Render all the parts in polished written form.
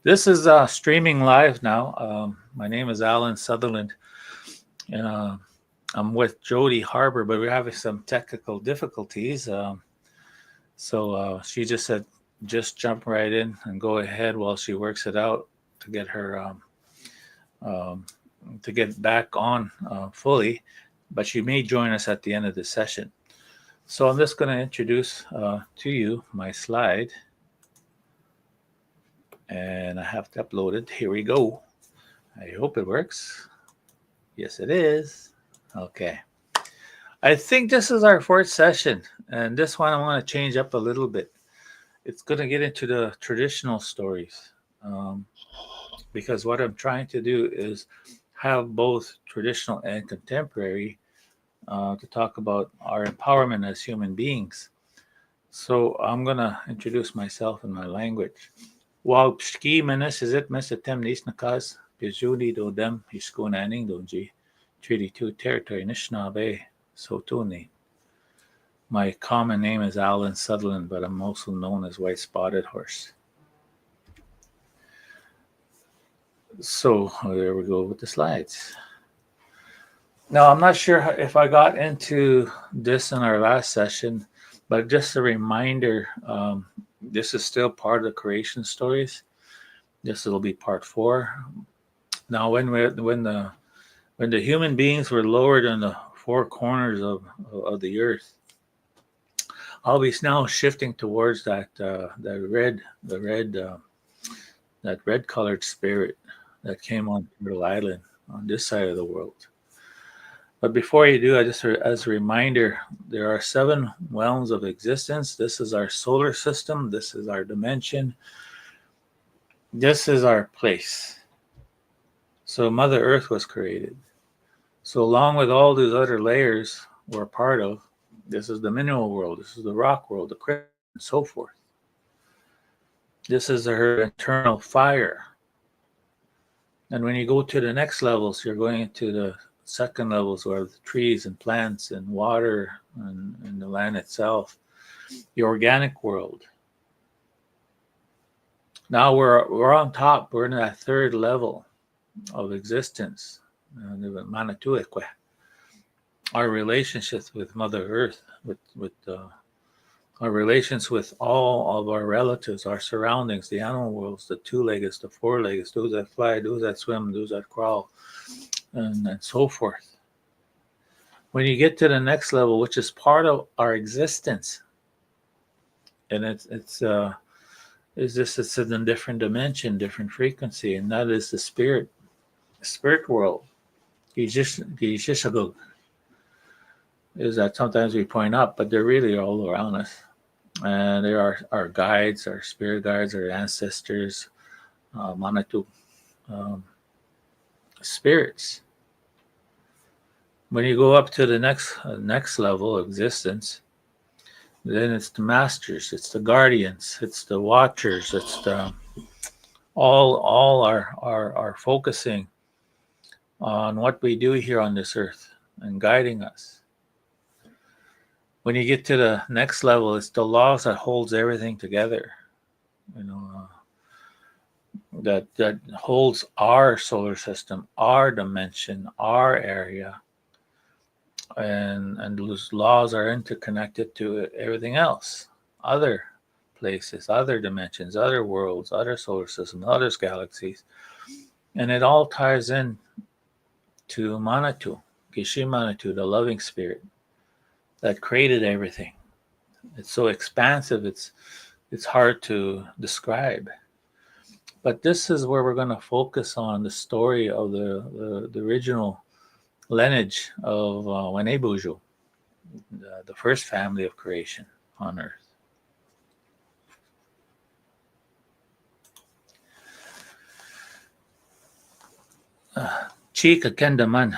This is streaming live now. My name is Alan Sutherland, and I'm with Jody Harbor, but we're having some technical difficulties. So she just said, just jump right in and go ahead while she works it out to get her um, to get back on fully. But she may join us at the end of the session. So I'm just going to introduce to you my slide, and I have to upload it. Here we go. I hope it works. Yes, it is. Okay. I think this is our fourth session, and this one I want to change up a little bit. It's going to get into the traditional stories um, because what I'm trying to do is have both traditional and contemporary to talk about our empowerment as human beings. So I'm going to introduce myself in my language. Wałbrzki menesisit mesetem nisnakas pizuni do dem hiskunaning doji Treaty 2 territory Nishnawbe Sotuni. My common name is Alan Sutherland, but I'm also known as White Spotted Horse. So there we go with the slides. Now, I'm not sure if I got into this in our last session, but just a reminder, this is still part of the creation stories. This will be part 4. Now, when the human beings were lowered in the 4 corners of the earth, I'll be now shifting towards that red colored spirit that came on Turtle Island on this side of the world. But before you do, I just as a reminder, there are 7 realms of existence. This is our solar system. This is our dimension. This is our place. So Mother Earth was created. So along with all these other layers we're part of, this is the mineral world. This is the rock world, the crystal, and so forth. This is her internal fire. And when you go to the next levels, you're going into the second levels where the trees and plants and water and the land itself, the organic world. Now we're on top. We're in that third level of existence, Manatuekwe. Our relationships with Mother Earth, with our relations with all of our relatives, our surroundings, the animal worlds, the 2-leggeds, the 4-leggeds, those that fly, those that swim, those that crawl, and so forth. When you get to the next level, which is part of our existence, and it's in a different dimension, different frequency, and that is the spirit world. Gijishagog is that sometimes we point up, but they're really all around us. And they are our guides, our spirit guides, our ancestors, Manatu spirits. When you go up to the next level of existence, then it's the masters, it's the guardians, it's the watchers, it's the all are focusing on what we do here on this earth and guiding us. When you get to the next level, it's the laws that holds everything together. That holds our solar system, our dimension, our area, and those laws are interconnected to everything else, other places, other dimensions, other worlds, other solar systems, other galaxies, and it all ties in to Manatu, Manatu, the loving spirit that created everything. It's so expansive, it's hard to describe. But this is where we're going to focus on the story of the original lineage of Wenebuju, the first family of creation on Earth. Chika Kendaman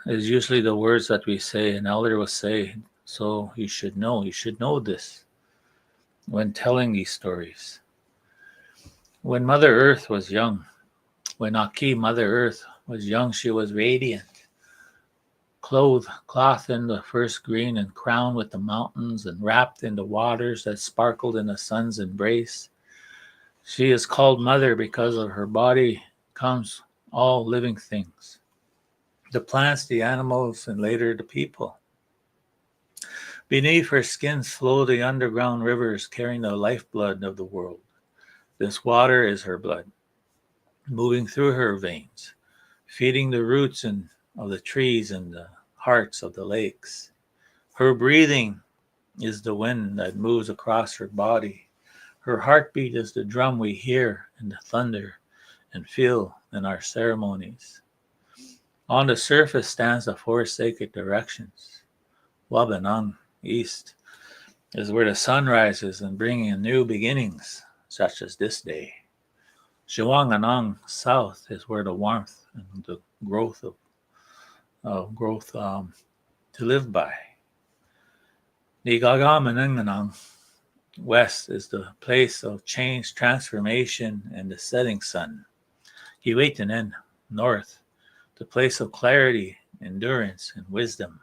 is usually the words that we say, an elder will say, so you should know this when telling these stories. When Mother Earth was young, when Aki, Mother Earth, was young, she was radiant, clothed in the first green and crowned with the mountains and wrapped in the waters that sparkled in the sun's embrace. She is called Mother because of her body comes all living things, the plants, the animals, and later the people. Beneath her skin flow the underground rivers carrying the lifeblood of the world. This water is her blood, moving through her veins, feeding the roots of the trees and the hearts of the lakes. Her breathing is the wind that moves across her body. Her heartbeat is the drum we hear in the thunder and feel in our ceremonies. On the surface stands the four sacred directions. Wabanang, east, is where the sun rises and bringing in new beginnings, such as this day. Shiwanganong, south, is where the warmth and the growth to live by. Nigagamananganang, west, is the place of change, transformation, and the setting sun. Hiwetanen, north, the place of clarity, endurance, and wisdom.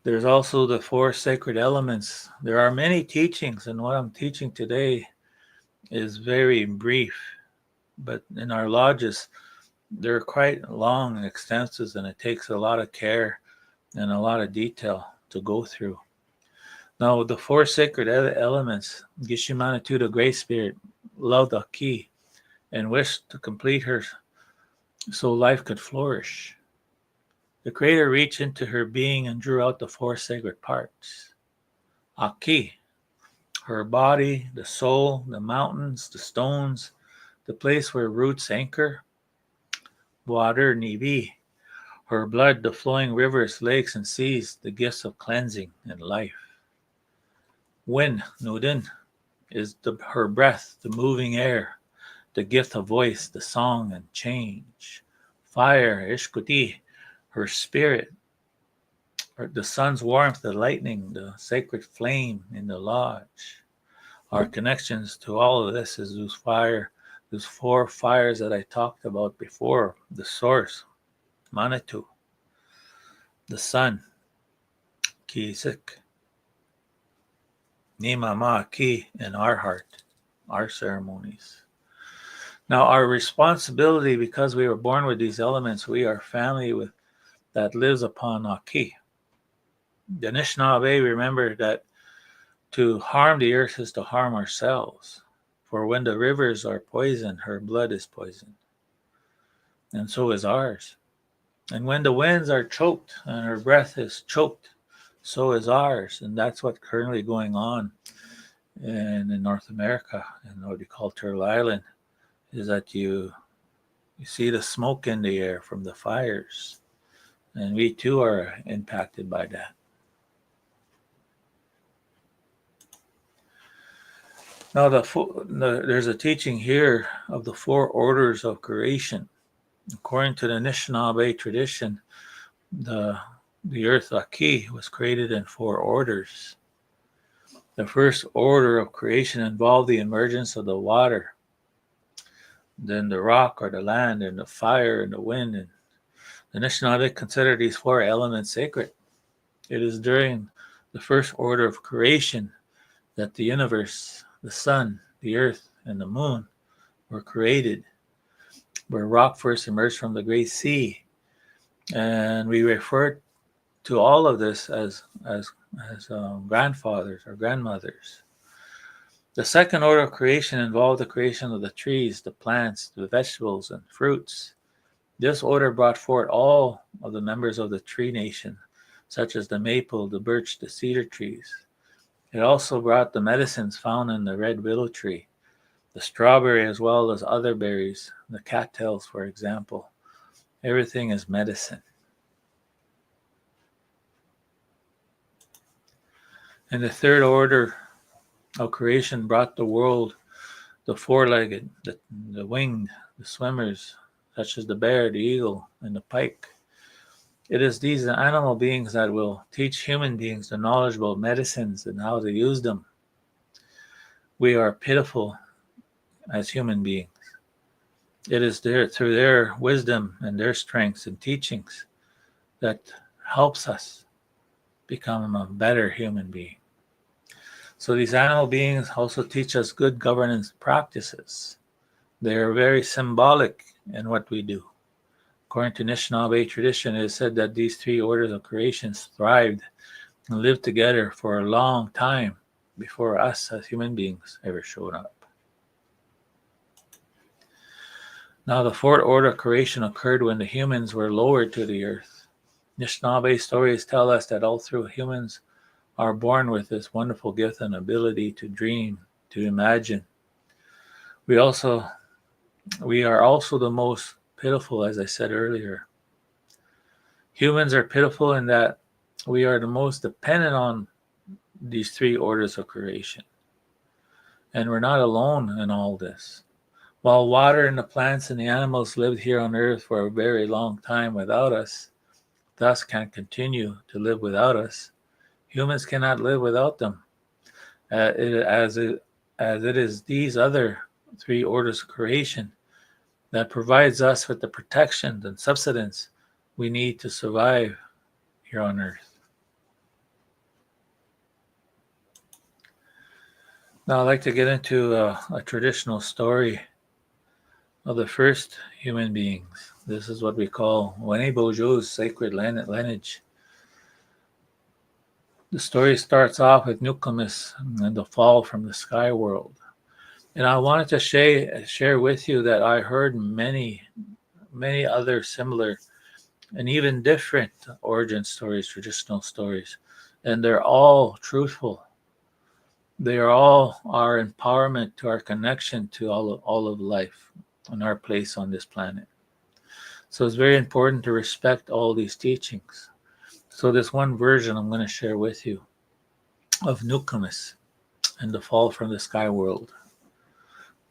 There's also the four sacred elements. There are many teachings, and what I'm teaching today is very brief, but in our lodges, they're quite long and extensive, and it takes a lot of care and a lot of detail to go through. Now, the four sacred elements, Gishimanatu, the Great Spirit, loved Aki and wished to complete her so life could flourish. The Creator reached into her being and drew out the four sacred parts. Aki, her body, the soul, the mountains, the stones, the place where roots anchor. Water, Nibi, her blood, the flowing rivers, lakes, and seas, the gifts of cleansing and life. Wind, Nudin, is her breath, the moving air, the gift of voice, the song and change. Fire, Ishkuti, her spirit, the sun's warmth, the lightning, the sacred flame in the lodge. Our connections to all of this is those four fires that I talked about before. The source, Manitou, the sun, Kisik, Nimama Ki, in our heart, our ceremonies. Now, our responsibility, because we were born with these elements, we are family that lives upon Aki. The Anishinaabe remember that to harm the earth is to harm ourselves. For when the rivers are poisoned, her blood is poisoned. And so is ours. And when the winds are choked and her breath is choked, so is ours. And that's what's currently going on in North America, in what we call Turtle Island, is that you see the smoke in the air from the fires. And we too are impacted by that. Now, there's a teaching here of the four orders of creation. According to the Anishinaabe tradition, the earth Aki was created in four orders. The first order of creation involved the emergence of the water, then the rock or the land, and the fire and the wind. And the Anishinaabe consider these four elements sacred. It is during the first order of creation that the universe, the sun, the earth, and the moon were created, where rock first emerged from the great sea. And we refer to all of this as grandfathers or grandmothers. The second order of creation involved the creation of the trees, the plants, the vegetables, and fruits. This order brought forth all of the members of the tree nation, such as the maple, the birch, the cedar trees. It also brought the medicines found in the red willow tree, the strawberry, as well as other berries, the cattails, for example. Everything is medicine. And the third order of creation brought the world the four-legged, the winged, the swimmers, such as the bear, the eagle, and the pike. It is these animal beings that will teach human beings the knowledge about medicines and how to use them. We are pitiful as human beings. It is through their wisdom and their strengths and teachings that helps us become a better human being. So these animal beings also teach us good governance practices. They are very symbolic in what we do. According to Anishinaabe tradition, it is said that these three orders of creations thrived and lived together for a long time before us as human beings ever showed up. Now, the fourth order of creation occurred when the humans were lowered to the earth. Anishinaabe stories tell us that all through humans are born with this wonderful gift and ability to dream, to imagine. We are also the most pitiful, as I said earlier. Humans are pitiful in that we are the most dependent on these three orders of creation. And we're not alone in all this. While water and the plants and the animals lived here on earth for a very long time without us, thus can continue to live without us, humans cannot live without them. As it is these other three orders of creation that provides us with the protection and subsistence we need to survive here on earth. Now I'd like to get into a traditional story of the first human beings. This is what we call Wene Bojo's sacred lineage. The story starts off with Nokomis and the fall from the sky world. And I wanted to share with you that I heard many other similar and even different origin stories, traditional stories, and they're all truthful. They are all our empowerment to our connection to all of life and our place on this planet. So it's very important to respect all these teachings. So this one version I'm going to share with you of Nokomis and the fall from the sky world.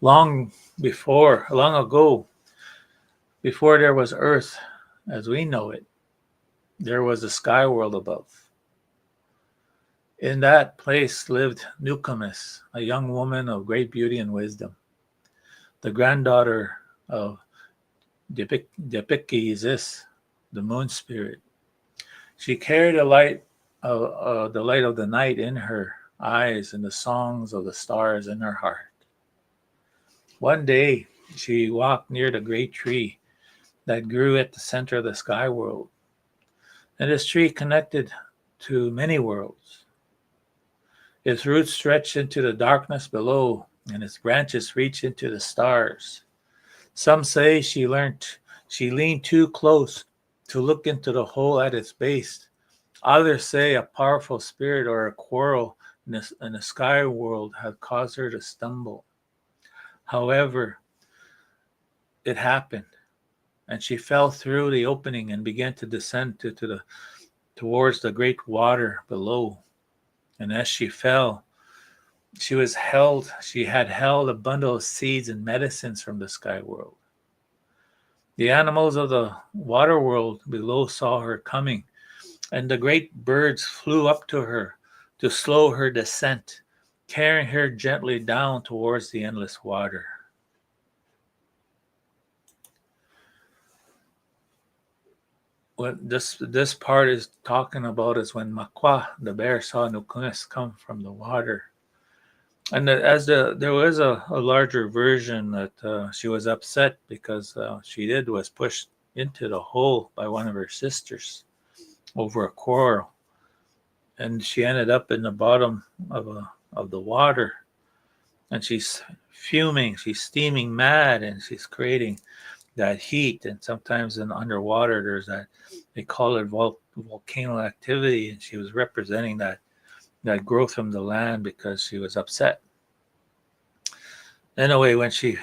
Long ago, before there was Earth as we know it, there was a sky world above. In that place lived Nokomis, a young woman of great beauty and wisdom, the granddaughter of Depikizis, the moon spirit. She carried the light of the night in her eyes and the songs of the stars in her heart. One day, she walked near the great tree that grew at the center of the sky world. And this tree connected to many worlds. Its roots stretched into the darkness below, and its branches reached into the stars. Some say she leaned too close to look into the hole at its base. Others say a powerful spirit or a quarrel in the sky world had caused her to stumble. However, it happened, and she fell through the opening and began to descend towards the great water below. And as she fell, she had held a bundle of seeds and medicines from the sky world. The animals of the water world below saw her coming, and the great birds flew up to her to slow her descent, carrying her gently down towards the endless water. What this part is talking about is when Makwa, the bear, saw Nokomis come from the water. And there was a larger version that she was upset because she was pushed into the hole by one of her sisters over a quarrel, and she ended up in the bottom of the water, and she's fuming, she's steaming mad, and she's creating that heat. And sometimes in underwater there's that, they call it volcano activity, and she was representing that growth from the land because she was upset. Anyway, when she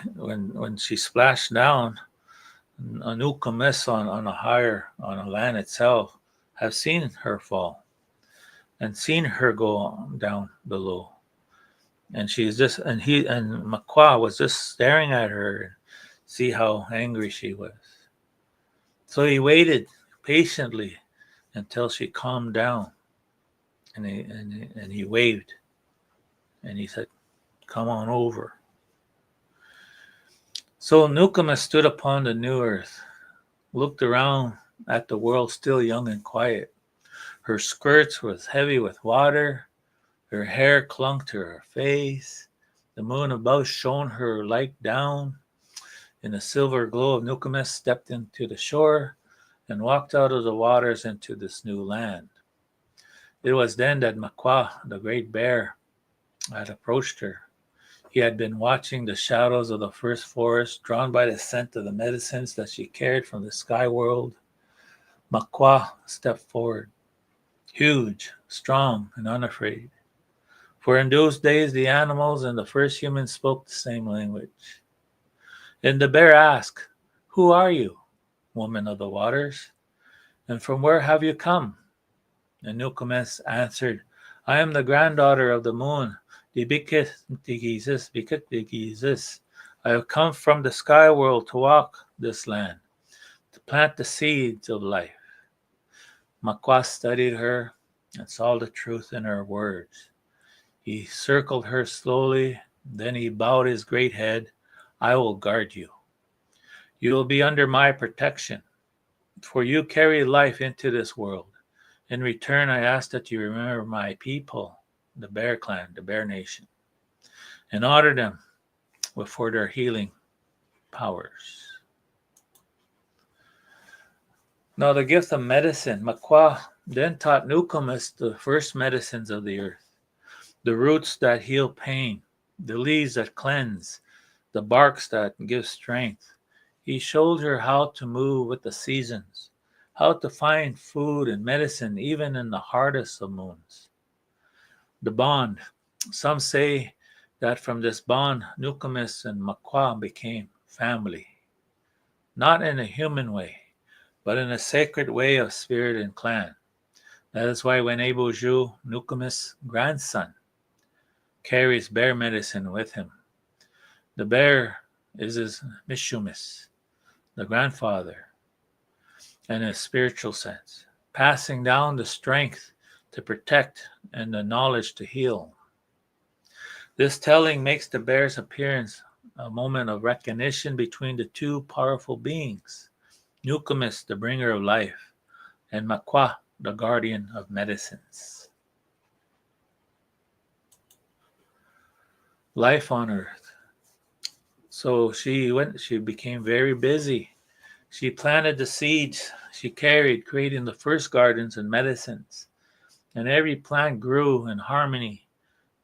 splashed down, Nokomis on the land itself have seen her fall and seen her go down below. And Makwa was just staring at her and see how angry she was. So he waited patiently until she calmed down, and he waved, and he said, "Come on over." So Nokomis stood upon the new earth, looked around at the world still young and quiet. Her skirts was heavy with water, Her hair clung to her face. The moon above shone her like down. In the silver glow of Nokomis stepped into the shore and walked out of the waters into this new land. It was then that Makwa, the great bear, had approached her. He had been watching the shadows of the first forest, drawn by the scent of the medicines that she carried from the sky world. Makwa stepped forward, huge, strong, and unafraid. For in those days the animals and the first humans spoke the same language. And the bear asked, "Who are you, woman of the waters? And from where have you come?" And Nokomis answered, "I am the granddaughter of the moon, Dibikit. I have come from the sky world to walk this land, to plant the seeds of life." Makwa studied her and saw the truth in her words. He circled her slowly, then he bowed his great head. "I will guard you. You will be under my protection, for you carry life into this world. In return, I ask that you remember my people, the Bear Clan, the Bear Nation, and honor them for their healing powers." Now, the gift of medicine. Makwa then taught Nokomis the first medicines of the earth, the roots that heal pain, the leaves that cleanse, the barks that give strength. He showed her how to move with the seasons, how to find food and medicine even in the hardest of moons. The bond. Some say that from this bond, Nokomis and Makwa became family, not in a human way, but in a sacred way of spirit and clan. That is why when Eboju, Nokomis' grandson, carries bear medicine with him, the bear is his Mishumis, the grandfather, in a spiritual sense, passing down the strength to protect and the knowledge to heal. This telling makes the bear's appearance a moment of recognition between the two powerful beings, Nokomis, the bringer of life, and Makwa, the guardian of medicines. Life on Earth. So she became very busy. She planted the seeds she carried, creating the first gardens and medicines. And every plant grew in harmony,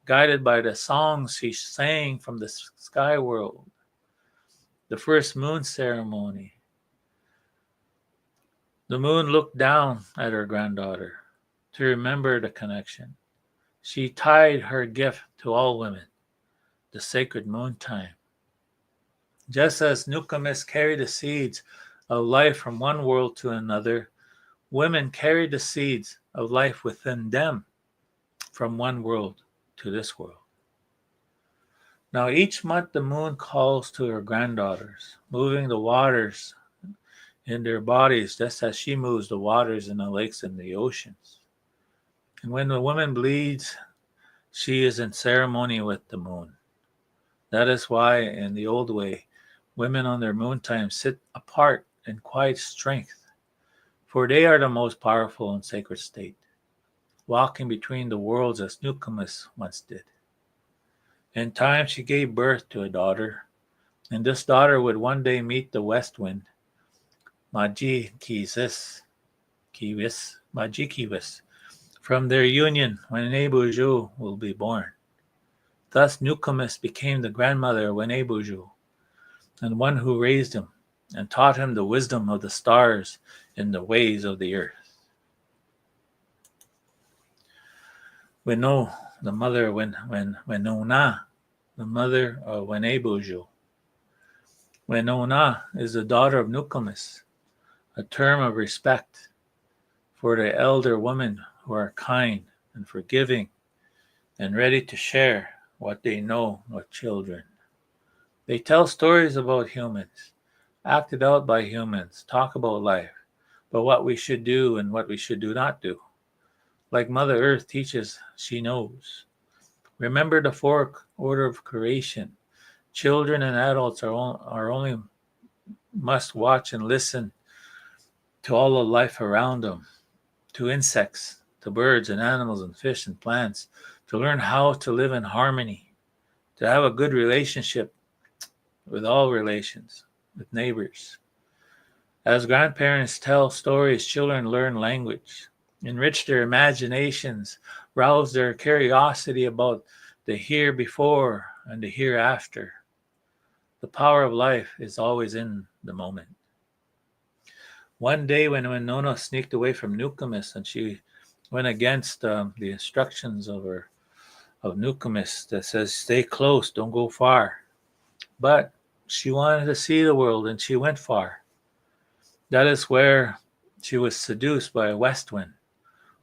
guided by the songs she sang from the sky world. The first moon ceremony. The moon looked down at her granddaughter to remember the connection. She tied her gift to all women, the sacred moon time. Just as Nokomis carried the seeds of life from one world to another, women carried the seeds of life within them from one world to this world. Now each month the moon calls to her granddaughters, moving the waters in their bodies just as she moves the waters in the lakes and the oceans. And when the woman bleeds, she is in ceremony with the moon. That is why in the old way, women on their moon time sit apart in quiet strength, for they are the most powerful and sacred state, walking between the worlds as Nokomis once did. In time she gave birth to a daughter, and this daughter would one day meet the west wind, Majikiwis. From their union, when Nebuju will be born. Thus Nokomis became the grandmother of Wenebuju, and one who raised him and taught him the wisdom of the stars and the ways of the earth. Weno, the mother of Wenona, the mother of Wenebuju. Wenona is the daughter of Nokomis, a term of respect for the elder women who are kind and forgiving and ready to share what they know with children. They tell stories about humans, acted out by humans, talk about life, but what we should do and what we should do not do. Like Mother Earth teaches, she knows. Remember the fourth order of creation. Children and adults are only must watch and listen to all the life around them, to insects, to birds and animals and fish and plants, to learn how to live in harmony, to have a good relationship with all relations, with neighbors. As grandparents tell stories, children learn language, enrich their imaginations, rouse their curiosity about the here before and the hereafter. The power of life is always in the moment. One day when Winona sneaked away from Nokomis and she went against the instructions of Nokomis that says, stay close, don't go far. But she wanted to see the world and she went far. That is where she was seduced by a west wind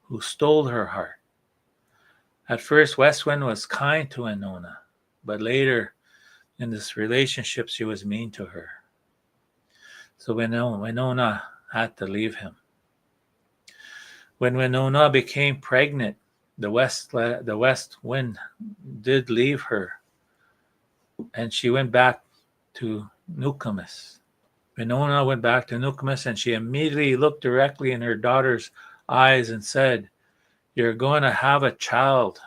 who stole her heart. At first, West Wind was kind to Winona, but later in this relationship, she was mean to her. So Winona had to leave him. When Winona became pregnant, the west wind did leave her, and she went back to Nokomis. Winona went back to Nokomis, and she immediately looked directly in her daughter's eyes and said, "You're going to have a child.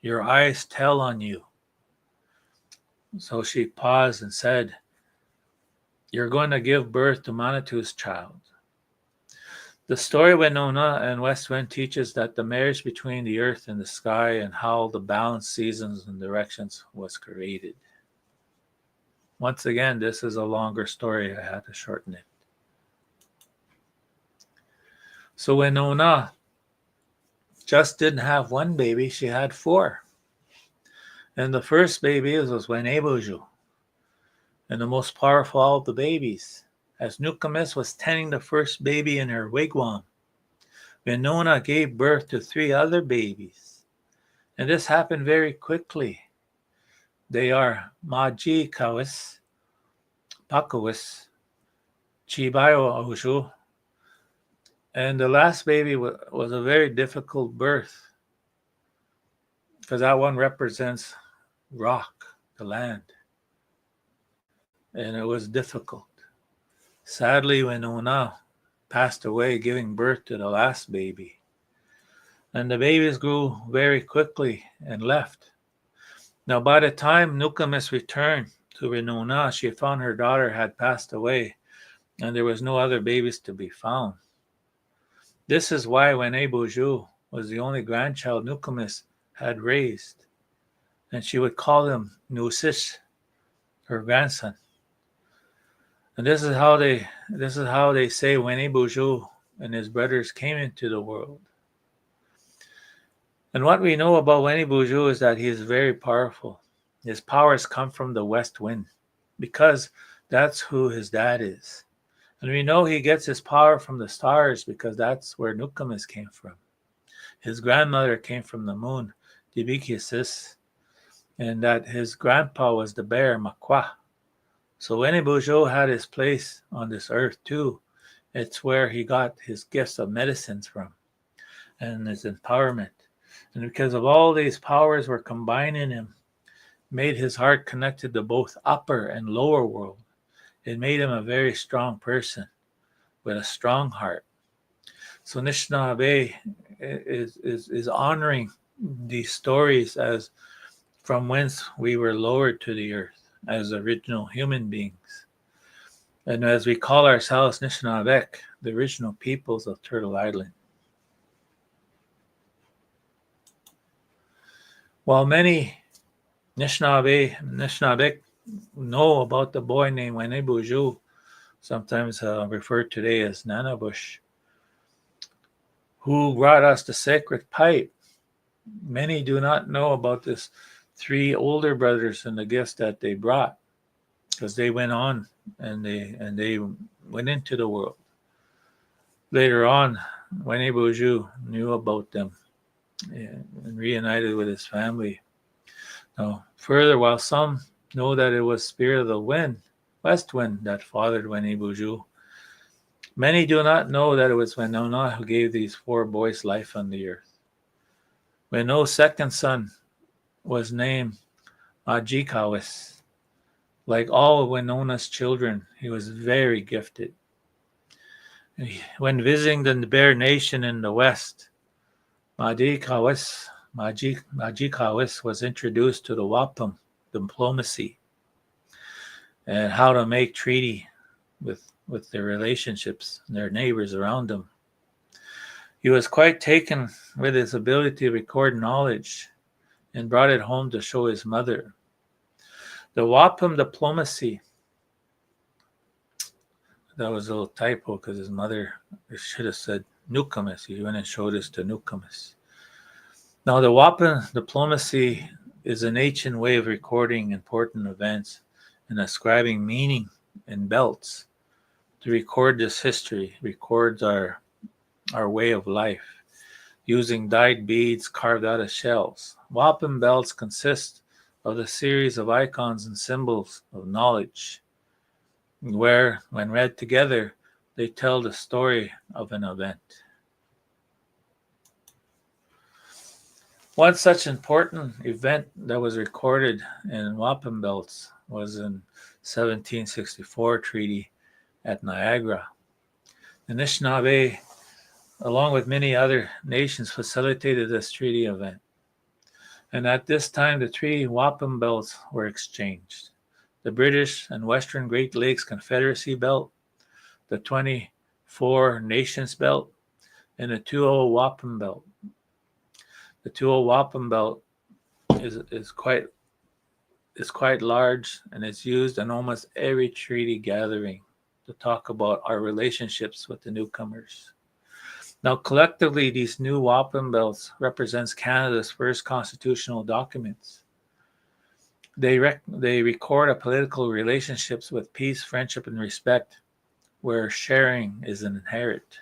Your eyes tell on you." So she paused and said, "You're going to give birth to Manitou's child." The story of Winona and West Wind teaches that the marriage between the earth and the sky and how the balanced seasons and directions was created. Once again, this is a longer story. I had to shorten it. So Winona just didn't have one baby, she had 4. And the first baby was Weneboju, and the most powerful of the babies. As Nokomis was tending the first baby in her wigwam, Winona gave birth to 3 other babies. And this happened very quickly. They are Maji Kawis, Pakawis, Chibayo Oshu, and the last baby was a very difficult birth because that one represents rock, the land. And it was difficult. Sadly, Winona passed away giving birth to the last baby. And the babies grew very quickly and left. Now, by the time Nokomis returned to Winona, she found her daughter had passed away and there was no other babies to be found. This is why Weneboju was the only grandchild Nokomis had raised. And she would call him Nusis, her grandson. And this is how they say Weneboju and his brothers came into the world. And what we know about Weneboju is that he is very powerful. His powers come from the west wind because that's who his dad is. And we know he gets his power from the stars because that's where Nokomis came from. His grandmother came from the moon, Dibikisis, and that his grandpa was the bear, Makwa. So Weneboju had his place on this earth too. It's where he got his gifts of medicines from and his empowerment. And because of all these powers were combined in him, made his heart connected to both upper and lower world. It made him a very strong person with a strong heart. So Anishinaabe is honoring these stories as from whence we were lowered to the earth as original human beings. And as we call ourselves Anishinaabe, the original peoples of Turtle Island. While many Anishinaabe know about the boy named Weneboju, sometimes referred today as Nanabush, who brought us the sacred pipe. Many do not know about this 3 older brothers and the gifts that they brought, because they went on and they went into the world. Later on, Weneboju knew about them and reunited with his family. Now, further, while some know that it was Spirit of the Wind, West Wind, that fathered Weneboju, many do not know that it was Winona who gave these 4 boys life on the earth. Winona's second son was named Ajikawis. Like all of Winona's children, he was very gifted. When visiting the Bear Nation in the west, Ajikawis Majikawis was introduced to the wampum diplomacy and how to make treaty with their relationships and their neighbors around them. He was quite taken with his ability to record knowledge and brought it home to show his mother. The wampum diplomacy, that was a little typo because his mother should have said Newcomus. He went and showed us to Newcomus. Now, the wampum diplomacy is an ancient way of recording important events and ascribing meaning in belts. To record this history records our way of life, using dyed beads carved out of shells. Wampum belts consist of a series of icons and symbols of knowledge, where, when read together, they tell the story of an event. One such important event that was recorded in wampum belts was in 1764 treaty at Niagara. The Anishinaabe, along with many other nations, facilitated this treaty event. And at this time, the three wampum belts were exchanged: the British and Western Great Lakes Confederacy belt, the 24 Nations belt, and the 2-0 wampum belt. The 2-0 wampum belt is quite large, and it's used in almost every treaty gathering to talk about our relationships with the newcomers. Now, collectively, these new wampum belts represents Canada's first constitutional documents. They record a political relationships with peace, friendship, and respect, where sharing is inherent.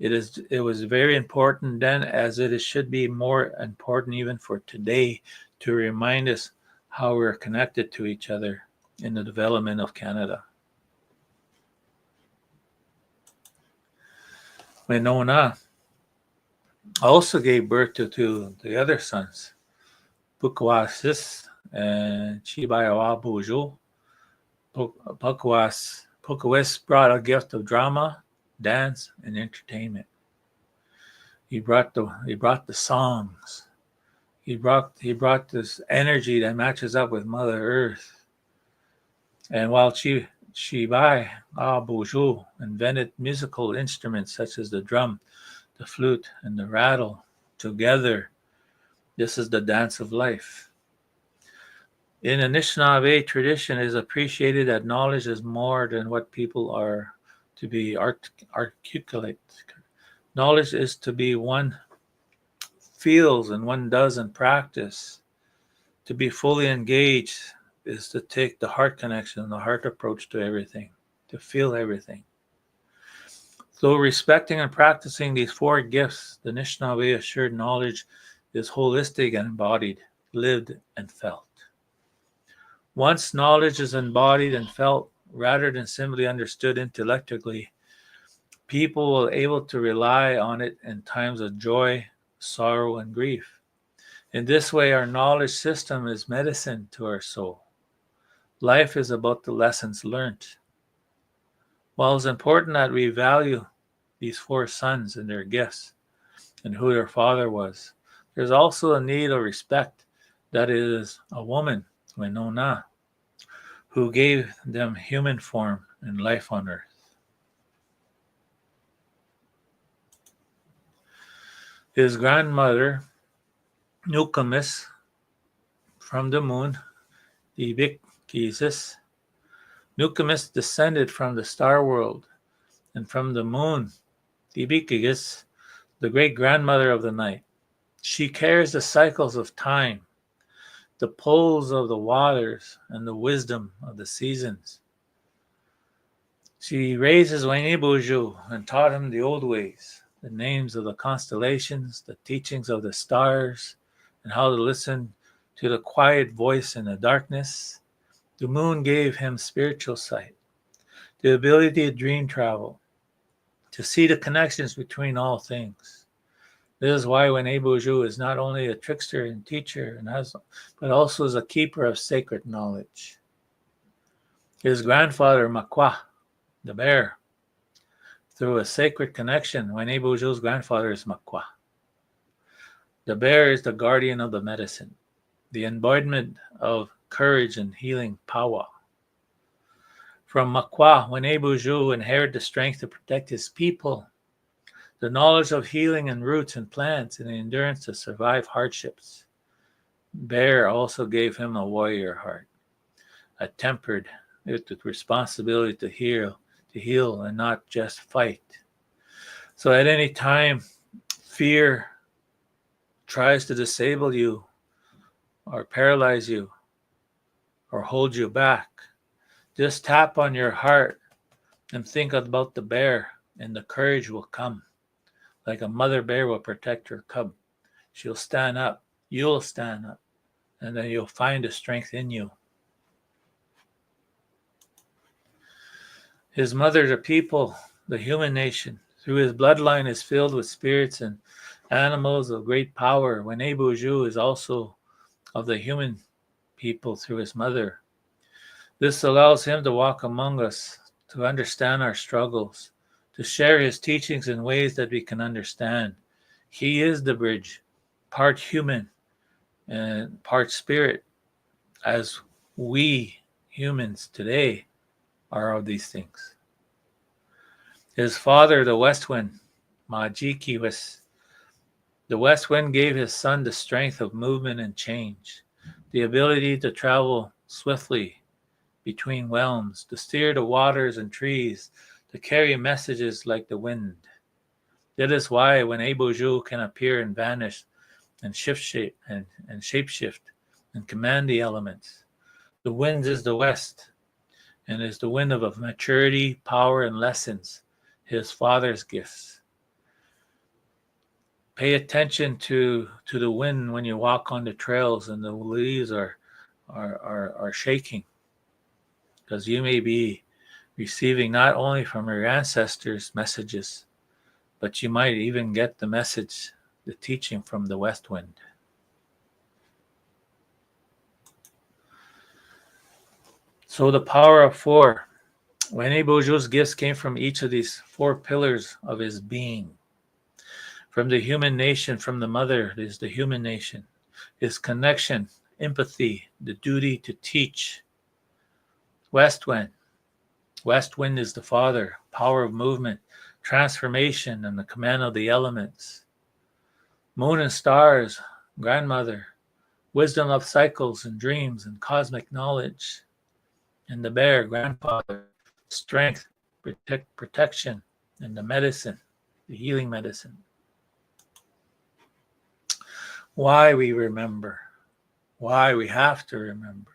It was very important then, as it should be more important even for today, to remind us how we're connected to each other in the development of Canada. Winona also gave birth to the other sons, Pukwasis and Chibayawabujo. Pukawis brought a gift of drama, dance, and entertainment. He brought the songs. He brought this energy that matches up with Mother Earth. And while Chibai Abuju invented musical instruments such as the drum, the flute, and the rattle, together, this is the dance of life. In Anishinaabe tradition, it is appreciated that knowledge is more than what people are to be articulate. Knowledge is to be one feels and one does in practice. To be fully engaged is to take the heart connection, the heart approach to everything, to feel everything. Though respecting and practicing these four gifts, the Anishinaabe assured knowledge is holistic and embodied, lived and felt. Once knowledge is embodied and felt, rather than simply understood intellectually, people will be able to rely on it in times of joy, sorrow, and grief. In this way, our knowledge system is medicine to our soul. Life is about the lessons learned. While it's important that we value these four sons and their gifts and who their father was, there's also a need of respect that it is a woman, Winona, who gave them human form and life on earth. His grandmother, Nukamis, from the moon, Ibikizis. Nukamis descended from the star world, and from the moon, Ibikigis, the great grandmother of the night. She carries the cycles of time, the poles of the waters, and the wisdom of the seasons. She raised his Wainibuju and taught him the old ways, the names of the constellations, the teachings of the stars, and how to listen to the quiet voice in the darkness. The moon gave him spiritual sight, the ability to dream travel, to see the connections between all things. This is why Wainibuju is not only a trickster and teacher, but also is a keeper of sacred knowledge. His grandfather, Makwa, the bear, through a sacred connection, Wainibuju's grandfather is Makwa. The bear is the guardian of the medicine, the embodiment of courage and healing power. From Makwa, when Ebuju inherited the strength to protect his people, the knowledge of healing and roots and plants, and the endurance to survive hardships. Bear also gave him a warrior heart, a tempered with responsibility to heal and not just fight. So at any time fear tries to disable you or paralyze you or hold you back, just tap on your heart and think about the bear, and the courage will come. Like a mother bear will protect her cub. She'll stand up, you'll stand up, and then you'll find the strength in you. His mother, the people, the human nation, through his bloodline is filled with spirits and animals of great power. When Ebuju is also of the human people through his mother. This allows him to walk among us, to understand our struggles, to share his teachings in ways that we can understand. He is the bridge, part human and part spirit, as we humans today are of these things. His father, the West Wind, Majiki, the West Wind gave his son the strength of movement and change, the ability to travel swiftly between realms, to steer the waters and trees, to carry messages like the wind. That is why when Ebuju can appear and vanish and shape and command the elements, the wind is the West and is the wind of maturity, power, and lessons, his father's gifts. Pay attention to the wind when you walk on the trails and the leaves are shaking, because you may be receiving not only from your ancestors messages, but you might even get the message, the teaching from the West Wind. So the power of four. When Ebuju's gifts came from each of these four pillars of his being. From the human nation, from the mother is the human nation. His connection, empathy, the duty to teach. West Wind. West Wind is the father, power of movement, transformation, and the command of the elements. Moon and stars, grandmother, wisdom of cycles and dreams and cosmic knowledge. And the bear, grandfather, strength, protection, and the medicine, the healing medicine. Why we remember, why we have to remember.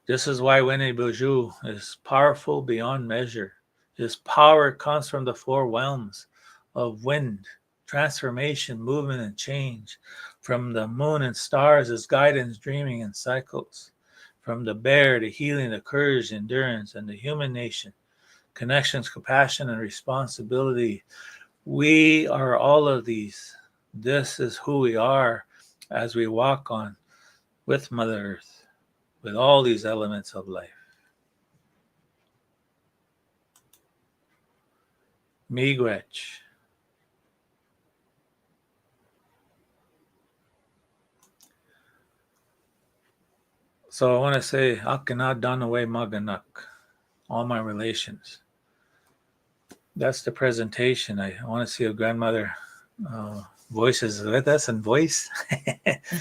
This is why Winnie Bourgeois is powerful beyond measure. His power comes from the four realms of wind, transformation, movement, and change. From the moon and stars, his guidance, dreaming, and cycles. From the bear, the healing, the courage, endurance, and the human nation, connections, compassion, and responsibility. We are all of these. This is who we are as we walk on with Mother Earth, with all these elements of life. Miigwech. So I want to say, Akana Danaway Maganak, all my relations. That's the presentation. I want to see if grandmother voices with us and voice.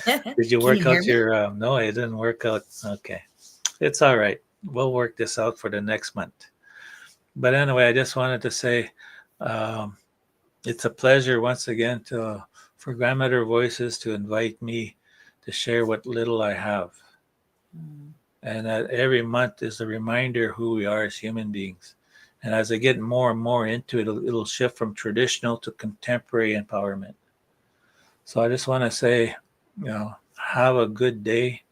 Did you work out your no, it didn't work out. Okay, it's all right, we'll work this out for the next month. But anyway, I just wanted to say it's a pleasure once again for grandmother voices to invite me to share what little I have. And that every month is a reminder who we are as human beings. And as I get more and more into it, it'll shift from traditional to contemporary empowerment. So I just want to say, have a good day.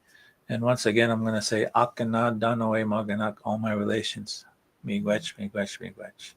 And once again, I'm going to say, Akana Danoe Maganak, all my relations. Miigwech, miigwech, miigwech.